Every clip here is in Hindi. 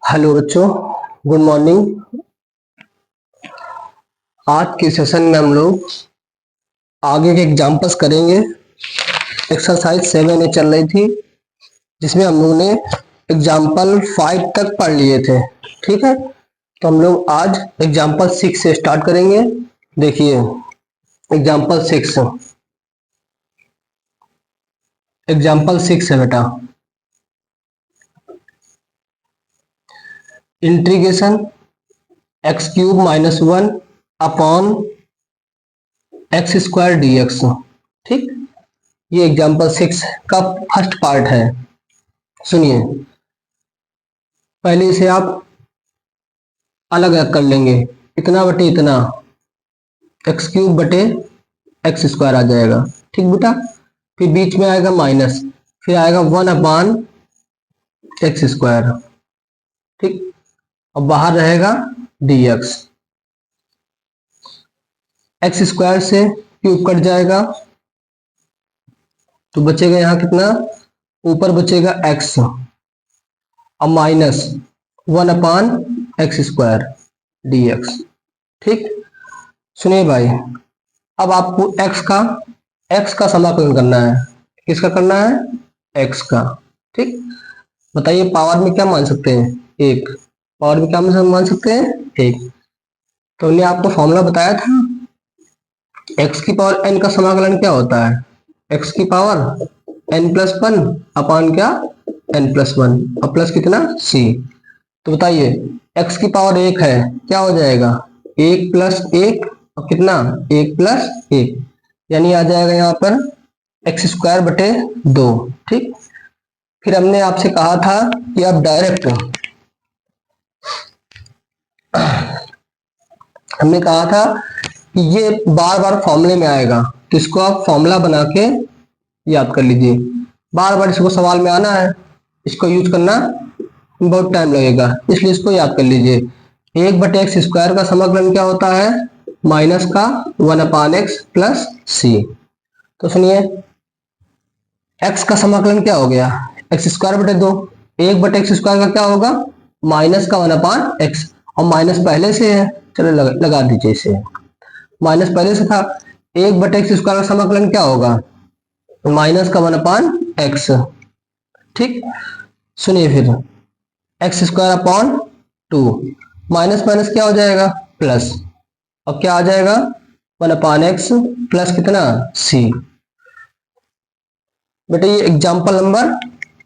हेलो बच्चों, गुड मॉर्निंग। आज के सेशन में हम लोग आगे के एग्जाम्पल्स करेंगे। एक्सरसाइज 7A चल रही थी जिसमें हम लोगों ने एग्जाम्पल 5 तक पढ़ लिए थे। ठीक है, तो हम लोग आज एग्जाम्पल 6 से स्टार्ट करेंगे। देखिए एग्जाम्पल 6, एग्जाम्पल 6 है बेटा, integration x³ - 1 upon x² dx। ठीक, ये एग्जाम्पल 6 का फर्स्ट पार्ट है। सुनिए, पहले इसे आप अलग अलग कर लेंगे। इतना बटे इतना x³ बटे x² आ जाएगा। ठीक बेटा, फिर बीच में आएगा माइनस, फिर आएगा 1 अपान x²। ठीक, और बाहर रहेगा dx। x² से क्यूब कट जाएगा तो बचेगा यहाँ कितना, ऊपर बचेगा x और माइनस 1 अपान x² dx। ठीक, सुनिए भाई, अब आपको x का समाकलन करना है। किसका करना है? x का। ठीक, बताइए पावर में क्या मान सकते हैं? 1। पावर में क्या मान सकते हैं? 1। तो हमने आपको फॉर्मूला बताया था, x की पावर n का समाकलन क्या होता है? x की पावर n+1 अपान क्या, n+1 और प्लस कितना, c। तो बताइए x की पावर 1 है, क्या हो जाएगा? 1 + 1 और कितना, 1 + 1, यानी आ जाएगा यहाँ पर x² बटे 2। ठीक, फिर हमने आपसे कहा था कि आप डायरेक्ट, हमने कहा था कि ये बार बार फॉर्मूले में आएगा, तो इसको आप फॉर्मूला बना के याद कर लीजिए। बार बार इसको सवाल में आना है, इसको यूज करना बहुत टाइम लगेगा, इसलिए इसको याद कर लीजिए। 1 बटे x² का समाकलन क्या होता है? माइनस का 1 अपान x प्लस c। तो सुनिए, x का समाकलन क्या हो गया? x² बटे 2। 1 बटे x² का क्या होगा? माइनस का 1 अपान x, और माइनस पहले से है, चलो लगा दीजिए इसे, माइनस पहले से था। 1 बटे x² का समाकलन क्या होगा? माइनस का 1 अपान x। ठीक, सुनिए फिर x² अपॉन 2, माइनस माइनस क्या हो जाएगा, प्लस, और क्या आ जाएगा, 1 अपान x प्लस कितना, c। बेटा ये एग्जाम्पल नंबर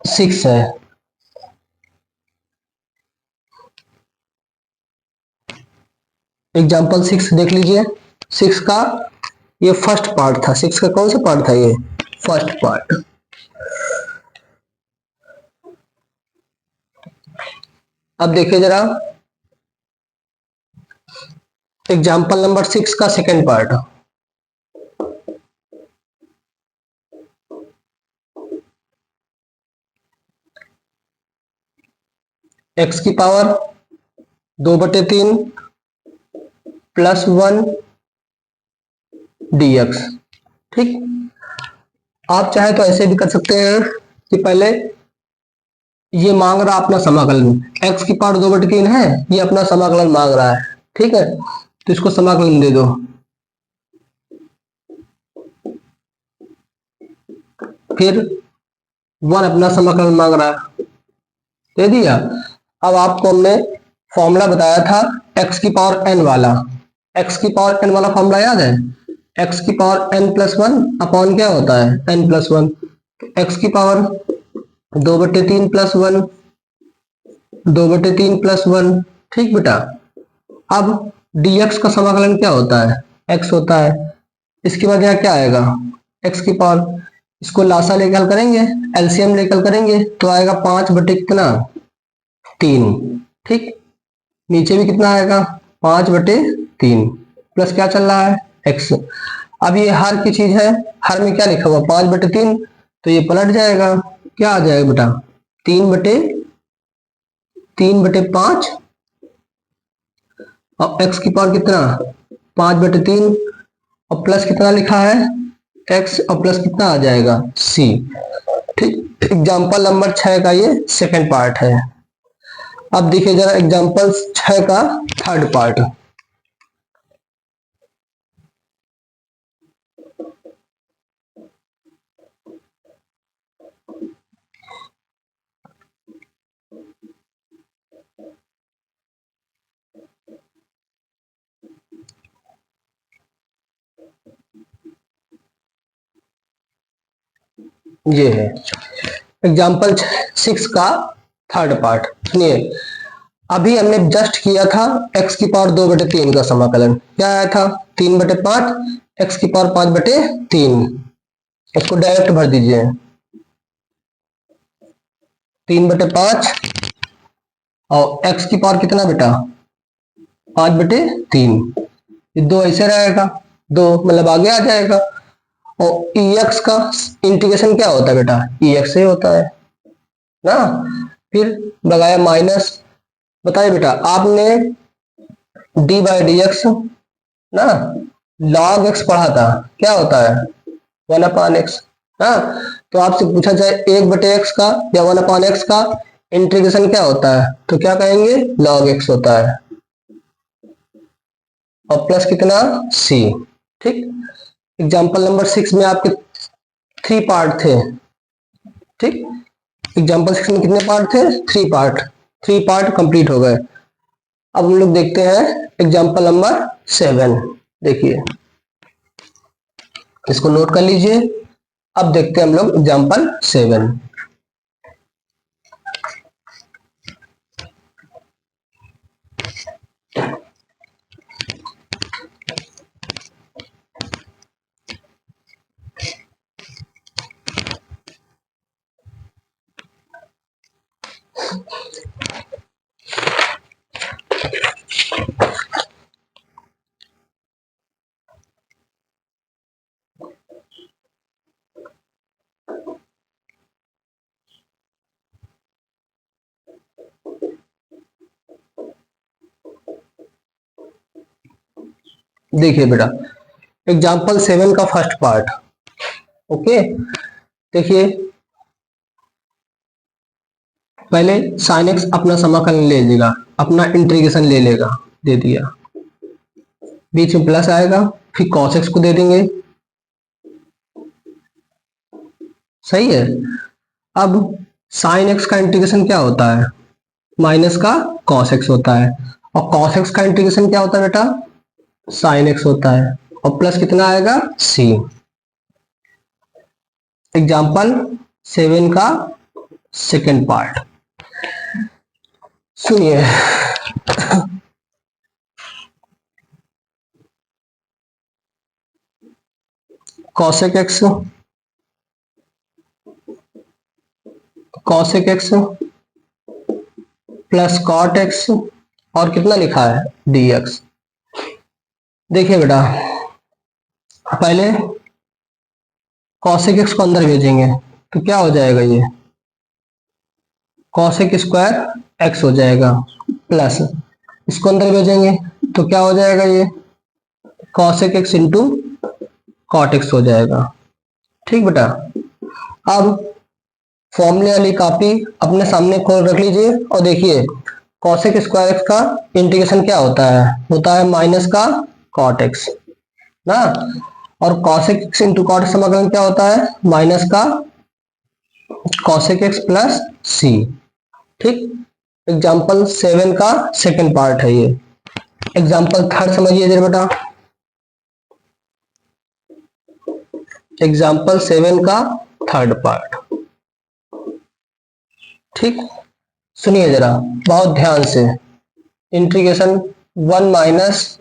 6 है। एग्जाम्पल 6 देख लीजिए। 6 का ये फर्स्ट पार्ट था। 6 का कौन सा पार्ट था? ये फर्स्ट पार्ट। अब देखिए जरा एग्जाम्पल नंबर 6 का सेकेंड पार्ट। x की पावर 2/3 प्लस 1 dx। ठीक, आप चाहे तो ऐसे भी कर सकते हैं कि पहले ये मांग रहा अपना समाकलन, x की पावर 2/3 है, ये अपना समाकलन मांग रहा है। ठीक है, तो इसको समाकलन दे दो। फिर 1 अपना समाकलन मांग रहा है, दे दिया। अब आपको हमने फॉर्मूला बताया था x की पावर n वाला। x की पावर n वाला फॉर्मूला याद है? x की पावर n+1 अपॉन क्या होता है, n+1। तो x की पावर 2/3 प्लस 1, 2/3 प्लस 1। ठीक बेटा, अब dx का समाकलन क्या होता है? x होता है। इसके बाद यहाँ क्या आएगा, x की पावर, इसको लासा लेकर हल करेंगे, एलसीएम लेकर हल करेंगे तो आएगा 5 बटे कितना, 3। ठीक, नीचे भी कितना आएगा, 5/3 प्लस क्या चल रहा है, x। अब ये हर की चीज है, हर में क्या लिखा हुआ, 5/3, तो ये पलट जाएगा, क्या आ जाएगा बेटा, 3/5 और x की पावर कितना, 5/3 और प्लस कितना लिखा है, x, और प्लस कितना आ जाएगा, c। ठीक, एग्जाम्पल नंबर 6 का ये सेकेंड पार्ट है। अब देखिए जरा एग्जांपल 6 का थर्ड पार्ट। ये है एग्जाम्पल 6 का थर्ड पार्ट। सुनिए, अभी हमने जस्ट किया था x की पावर 2/3 का समाकलन। क्या आया था? 3/5 x की पावर 5/3। इसको डायरेक्ट भर दीजिए। 3/5 और x की पावर कितना बेटा? 5/3। ये दो ऐसे रहेगा, दो मतलब आगे आ जाएगा। और ex का इंटीग्रेशन क्या होता है बेटा? ex से होता है ना। फिर लगाया माइनस। बताइए बेटा, आपने d/dx ना log x पढ़ा था, क्या होता है? 1/x। हाँ, तो आपसे पूछा जाए 1/x का या 1/x का इंटीग्रेशन क्या होता है, तो क्या कहेंगे? log x होता है। और प्लस कितना? c। ठीक। एग्जाम्पल नंबर 6 में आपके 3 पार्ट थे। ठीक, एग्जाम्पल 6 में कितने पार्ट थे? 3 पार्ट। 3 पार्ट कंप्लीट हो गए। अब हम लोग देखते हैं एग्जाम्पल नंबर 7। देखिए, इसको नोट कर लीजिए। अब देखते हैं हम लोग एग्जाम्पल 7। देखिए बेटा, एग्जाम्पल 7 का फर्स्ट पार्ट। ओके, देखिए पहले sin x अपना समाकलन ले लेगा, अपना इंटीग्रेशन ले लेगा, दे दिया। बीच में प्लस आएगा, फिर cos x को दे देंगे। सही है। अब sin x का इंटीग्रेशन क्या होता है? माइनस का cos x होता है। और cos x का इंटीग्रेशन क्या होता है बेटा? sin x होता है। और प्लस कितना आएगा? c। एग्जाम्पल 7 का सेकेंड पार्ट सुनिए। cosec x plus cot x और कितना लिखा है? dx। देखिए बेटा, पहले cosec x को अंदर भेजेंगे तो क्या हो जाएगा? ये cosec स्क्वायर x हो जाएगा, प्लस इसको अंदर भेजेंगे तो क्या हो जाएगा? ये cosec x into cot x हो जाएगा। ठीक बेटा, अब फॉर्मूले वाली कॉपी अपने सामने खोल रख लीजिए और देखिए cosec स्क्वायर x का इंटीग्रेशन क्या होता है? होता है माइनस का cot x ना। और cosec x into cot x समाकलन क्या होता है? माइनस का cosec x प्लस c। ठीक, एग्जाम्पल 7 का सेकेंड पार्ट है ये। एग्जाम्पल थर्ड समझिए जरा बेटा। एग्जाम्पल 7 का थर्ड पार्ट। ठीक, सुनिए जरा बहुत ध्यान से। Integration 1 minus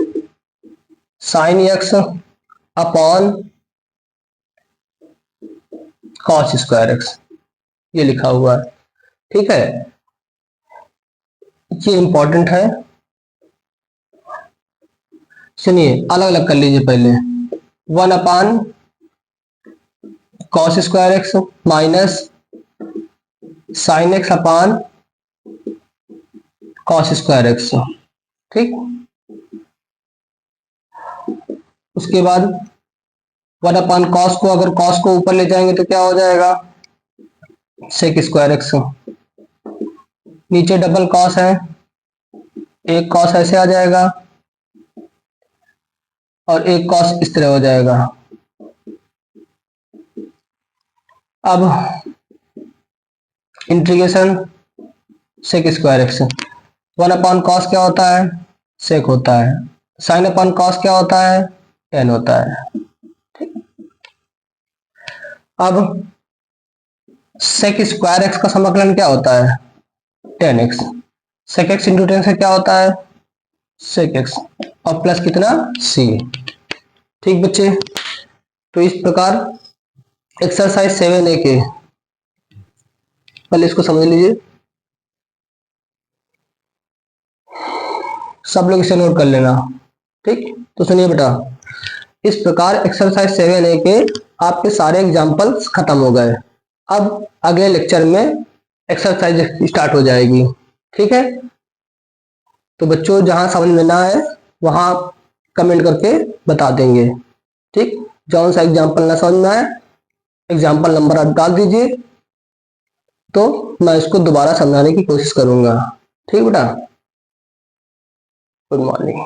sine x upon cos square x, ये लिखा हुआ है। ठीक है, ये इंपॉर्टेंट है। सुनिए, अलग अलग कर लीजिए। पहले 1 अपान cos square x minus sine x अपान कॉस स्क्वायर एक्स। ठीक, उसके बाद 1 अपान कॉस को, अगर कॉस को ऊपर ले जाएंगे तो क्या हो जाएगा? Sec square x. नीचे डबल कॉस है, एक कॉस ऐसे आ जाएगा और एक कॉस इस तरह हो जाएगा। अब इंटीग्रेशन सेक स्क्वायर एक्स, 1/cos क्या होता है, सेक होता है। साइन अपॉन कॉस क्या होता है, टेन होता है। ठीक, अब सेक स्क्वायर एक्स का समाकलन क्या होता है, tan x. Sec x into tan से क्या होता है, सेक एक्स, और प्लस कितना, सी। ठीक बच्चे, तो इस प्रकार एक्सरसाइज 7A के, पहले इसको समझ लीजिए, सब लोग इसे नोट कर लेना। ठीक, तो सुनिए बेटा, इस प्रकार एक्सरसाइज 7A के आपके सारे एग्जाम्पल्स खत्म हो गए। अब अगले लेक्चर में एक्सरसाइज स्टार्ट हो जाएगी। ठीक है, तो बच्चों जहां समझ में ना आए वहां कमेंट करके बता देंगे। ठीक, जौन सा एग्जाम्पल ना समझ में आए एग्जाम्पल नंबर आप डाल दीजिए, तो मैं इसको दोबारा समझाने की कोशिश करूंगा। ठीक बेटा, गुड मॉर्निंग।